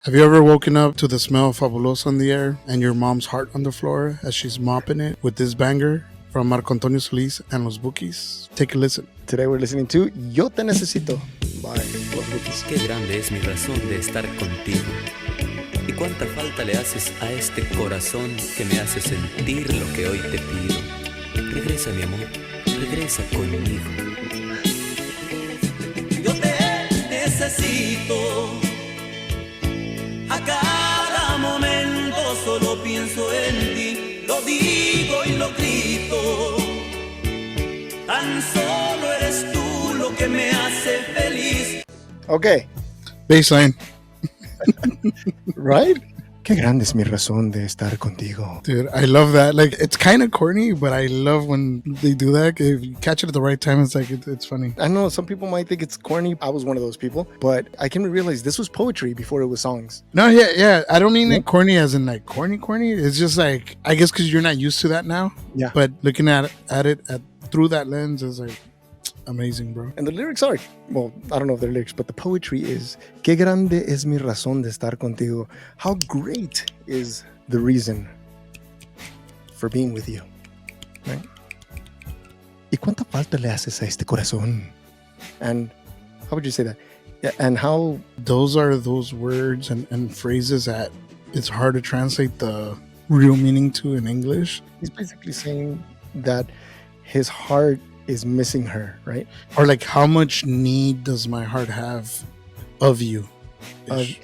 Have you ever woken up to the smell of fabuloso in the air and your mom's heart on the floor as she's mopping it with this banger from Marco Antonio Solís and Los Bukis? Take a listen. Today we're listening to Yo Te Necesito by Los Bukis. Qué grande es mi razón de estar contigo. Y cuánta falta le haces a este corazón que me hace sentir lo que hoy te pido. Regresa, mi amor, regresa conmigo. Yo te necesito. A cada momento solo pienso en ti. Lo digo y lo grito. Tan solo eres tú lo que me hace feliz. Okay, Baseline. right? Qué grande es mi razón de estar contigo. Dude, I love that. Like, it's kind of corny, but I love when they do that. If you catch it at the right time, it's like, it's funny. I know some people might think it's corny. I was one of those people, but I came to realize this was poetry before it was songs. No, yeah. I don't mean it corny as in like corny. It's just like, I guess because you're not used to that now. Yeah. But looking at it through that lens is like amazing, bro. And the lyrics are, well, I don't know if they're lyrics, but the poetry is, Qué grande es mi razón de estar contigo. How great is the reason for being with you, right? ¿Y cuánta falta le haces a este corazón? And how would you say that? Yeah, and how... Those are those words and phrases that it's hard to translate the real meaning to in English. He's basically saying that his heart is missing her, right? Or like, how much need does my heart have of you? Right?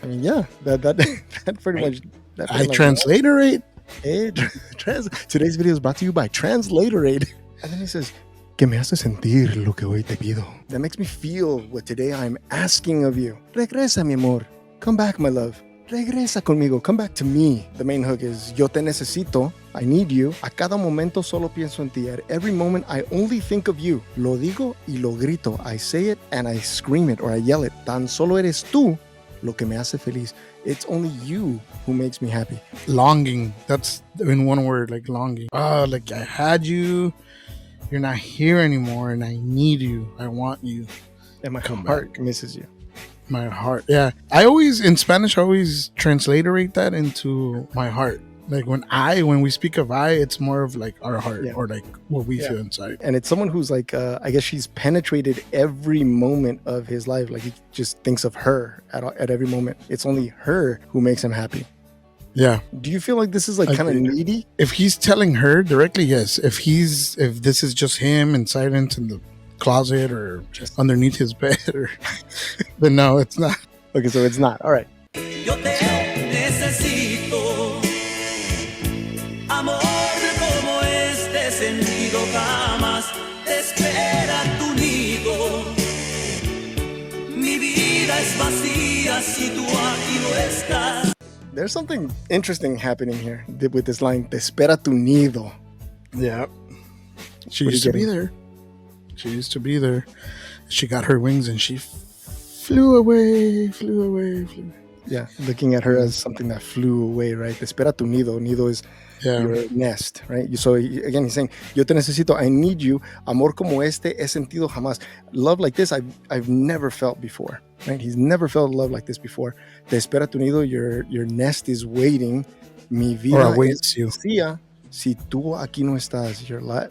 I mean, yeah, that pretty much. That I transliterate. Today's video is brought to you by Translatorate. And then he says, que me hace sentir lo que hoy te pido. That makes me feel what today I'm asking of you. Regresa, mi amor. Come back, my love. Regresa conmigo. Come back to me. The main hook is, Yo te necesito. I need you. A cada momento solo pienso en ti. At every moment, I only think of you. Lo digo y lo grito. I say it and I scream it or I yell it. Tan solo eres tú lo que me hace feliz. It's only you who makes me happy. Longing. That's in one word, like longing. Like I had you. You're not here anymore and I need you. I want you. And my heart misses you. My heart. Yeah. In Spanish, I always transliterate that into my heart. Like when we speak of I, it's more of like our heart or like what we feel inside. And it's someone who's like, I guess she's penetrated every moment of his life. Like he just thinks of her at every moment. It's only her who makes him happy. Yeah. Do you feel like this is like kind of needy? If he's telling her directly, yes. If this is just him in silence in the closet or just underneath his bed, then no, it's not. Okay, so it's not. All right. Yo te necesito. Amor como este sentido jamás te espera tu nido. Mi vida es vacía si tú aquí no estás. There's something interesting happening here with this line, Te espera tu nido. Yeah. She used to be there. She got her wings and she flew away. Yeah, looking at her as something that flew away, right? Te espera tu nido. Nido is your nest, right? So again, he's saying, Yo te necesito, I need you. Amor como este he sentido jamás. Love like this, I've never felt before, right? He's never felt love like this before. Te espera tu nido, your nest is waiting. Mi vida awaits you. Vacía si tú aquí no estás.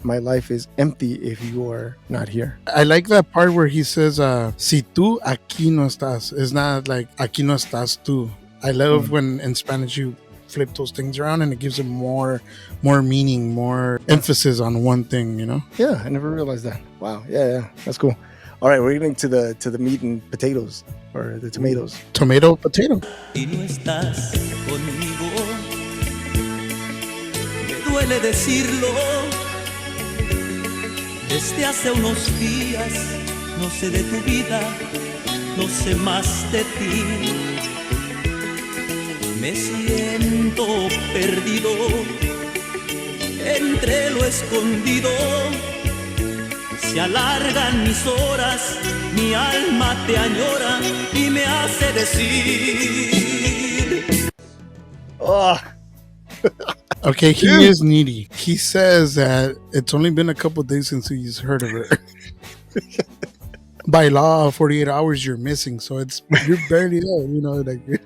My life is empty if you are not here. I like that part where he says, si tú aquí no estás. It's not like aquí no estás tú. I love when in Spanish you flip those things around and it gives them more meaning, more emphasis on one thing, you know? Yeah, I never realized that. Wow, yeah, that's cool. All right, we're getting to the meat and potatoes, or the tomatoes. Tomato, potato. Y no estás conmigo. Me duele decirlo. Desde hace unos días no sé de tu vida, no sé más de ti. Me siento perdido entre lo escondido. Se alargan mis horas, mi alma te añora y me hace decir. Oh. Okay, he is needy. He says that it's only been a couple days since he's heard of her. by law, 48 hours you're missing. So you're barely there, like.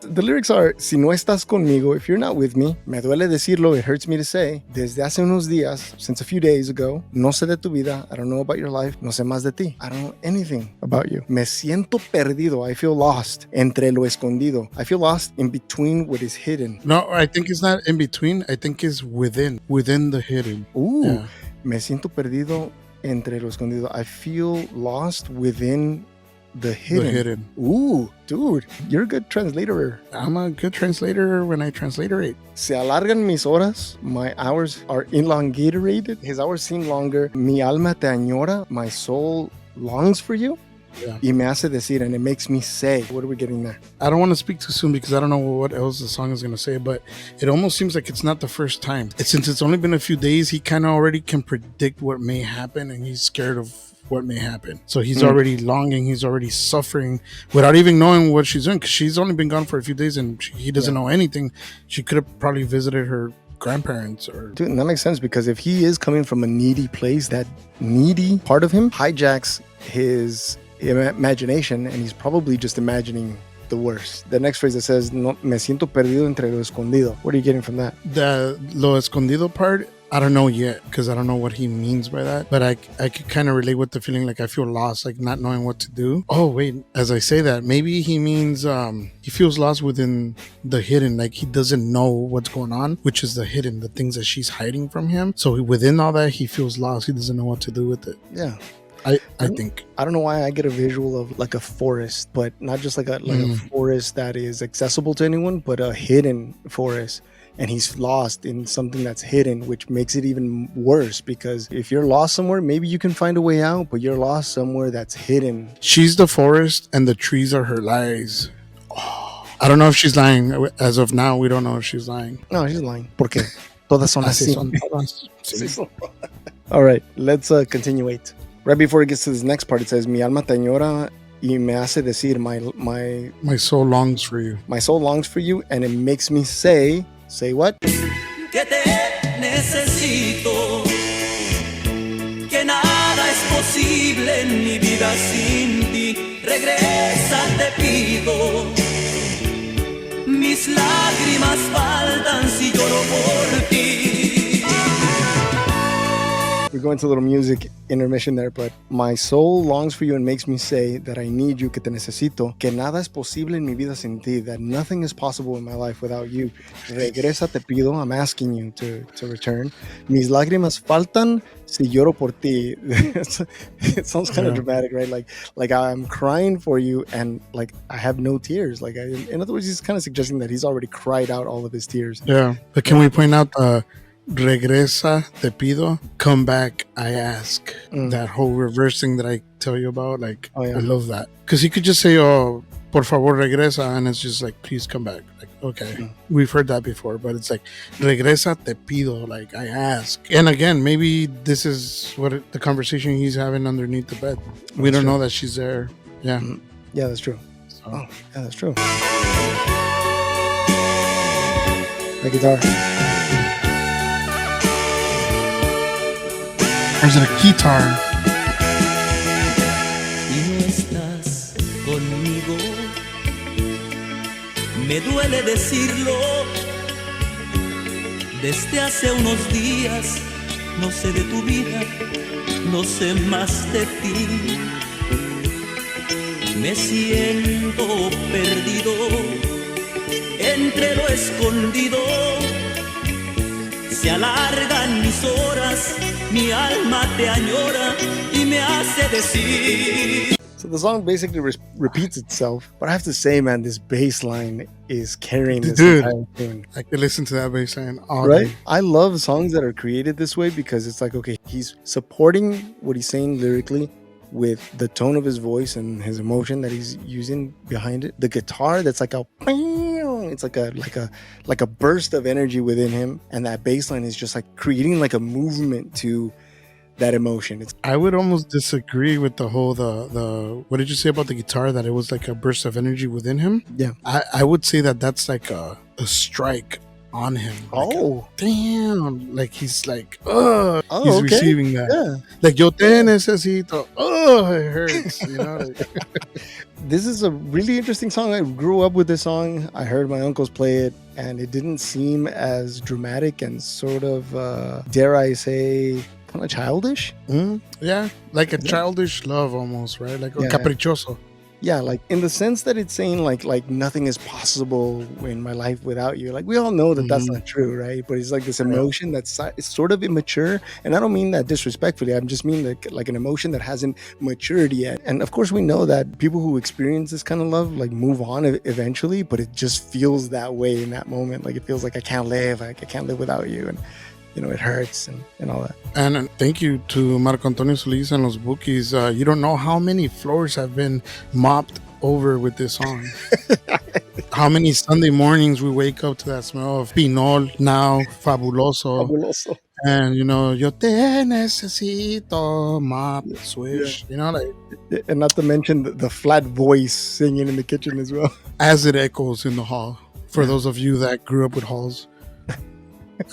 The lyrics are, si no estás conmigo, if you're not with me, me duele decirlo, it hurts me to say, desde hace unos días, since a few days ago, no sé de tu vida, I don't know about your life, no sé más de ti, I don't know anything about you. Me siento perdido, I feel lost, entre lo escondido. I feel lost in between what is hidden. No, I think it's not in between, I think it's within the hidden. Ooh, yeah. Me siento perdido entre lo escondido. I feel lost within the hidden. Ooh, dude, you're a good translator. I'm a good translator when I transliterate. Se alargan mis horas. My hours are elongated. His hours seem longer. Mi alma te añora. My soul longs for you. Yeah. Y me hace decir, and it makes me say. What are we getting there? I don't want to speak too soon because I don't know what else the song is going to say, but it almost seems like it's not the first time. Since it's only been a few days, he kind of already can predict what may happen, and he's scared of what may happen. So he's already longing, he's already suffering without even knowing what she's doing, because she's only been gone for a few days and he doesn't know anything. She could have probably visited her grandparents or... Dude, and that makes sense, because if he is coming from a needy place, that needy part of him hijacks his imagination, and he's probably just imagining the worst. The next phrase that says, no, me siento perdido entre lo escondido. What are you getting from that? The lo escondido part, I don't know yet, because I don't know what he means by that. But I could kind of relate with the feeling like I feel lost, like not knowing what to do. Oh, wait, as I say that, maybe he means he feels lost within the hidden, like he doesn't know what's going on, which is the hidden, the things that she's hiding from him. So within all that, he feels lost. He doesn't know what to do with it. Yeah. I think. I don't know why I get a visual of like a forest, but not just like a forest that is accessible to anyone, but a hidden forest. And he's lost in something that's hidden, which makes it even worse, because if you're lost somewhere, maybe you can find a way out, but you're lost somewhere that's hidden. She's the forest and the trees are her lies. Oh, I don't know if she's lying. As of now, we don't know if she's lying. No, she's lying. Porque todas son así. Son todas. Sí. All right, let's continuate. Right before it gets to this next part, it says, mi alma te añora y me hace decir, my soul longs for you. My soul longs for you, and it makes me say what? Que te necesito, que nada es posible en mi vida sin ti. Regresa, te pido. Mis lágrimas faltan si lloro por ti. We're going to a little music intermission there, but my soul longs for you and makes me say that I need you, que te necesito, que nada es posible en mi vida sin ti, that nothing is possible in my life without you. Regresa, te pido, I'm asking you to return. Mis lágrimas faltan si lloro por ti. It sounds kind of dramatic, right? Like I'm crying for you and like I have no tears. Like in other words, he's kind of suggesting that he's already cried out all of his tears. Yeah, but can we point out regresa, te pido, come back, I ask. That whole reverse thing that I tell you about, like, I love that. Because he could just say, oh, por favor, regresa, and it's just like, please come back. Like, okay, we've heard that before, but it's like, regresa, te pido, like, I ask. And again, maybe this is what the conversation he's having underneath the bed. We don't know that she's there. Yeah. Yeah, that's true. So. Oh, yeah, that's true. The guitar. There's a guitar. Y no estás conmigo, me duele decirlo. Desde hace unos días no sé de tu vida, no sé más de ti. Me siento perdido entre lo escondido. Se alargan mis horas, mi alma te añora y me hace decir. So the song basically repeats itself, but I have to say, man, this bass line is carrying this entire tune. I could listen to that bass line all right? day. I love songs that are created this way because it's like, okay, he's supporting what he's saying lyrically with the tone of his voice and his emotion that he's using behind it. The guitar that's like it's like a burst of energy within him, and that bass line is just like creating like a movement to that emotion. I would almost disagree with the whole the what did you say about the guitar, that it was like a burst of energy within him? Yeah. I would say that that's like a strike on him. Like, Oh, damn. Like, he's like, oh, he's okay. receiving that. Yeah. Like, yo te necesito. Oh, it hurts. You know? Like, This is a really interesting song. I grew up with this song. I heard my uncles play it, and it didn't seem as dramatic and sort of, dare I say, kind of childish. yeah. Like a childish love almost, right? Like, Yeah. caprichoso. Yeah, like in the sense that it's saying like nothing is possible in my life without you. Like we all know that that's not true, right? But it's like this emotion that's it's sort of immature, and I don't mean that disrespectfully. I just mean like an emotion that hasn't matured yet. And of course, we know that people who experience this kind of love like move on eventually, but it just feels that way in that moment. Like it feels like I can't live without you, and you know it hurts and all that. And thank you to Marco Antonio Solis and Los Bukis. You don't know how many floors have been mopped over with this song. How many Sunday mornings we wake up to that smell of Pinol, now Fabuloso. Fabuloso. And, you know, yo te necesito, mop, swish. You know, like, And not to mention the flat voice singing in the kitchen as well. as it echoes in the hall. For those of you that grew up with halls,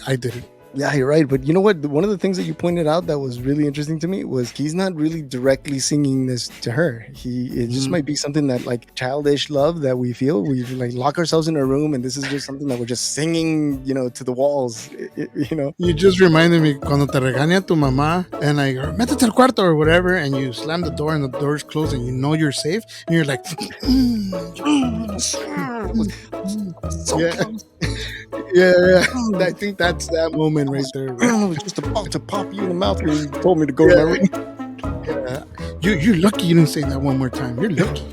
I didn't. Yeah, you're right. But you know what? One of the things that you pointed out that was really interesting to me was he's not really directly singing this to her. It just might be something that like childish love that we feel. We like lock ourselves in a room, and this is just something that we're just singing, you know, to the walls. You know. You just reminded me cuando te regaña tu mamá and like, métete al cuarto or whatever, and you slam the door and the door's closed and you know you're safe, and you're like, yeah. I think that's that moment right there. I was just about to pop you in the mouth when you told me to go to my room. You're lucky you didn't say that one more time. You're lucky.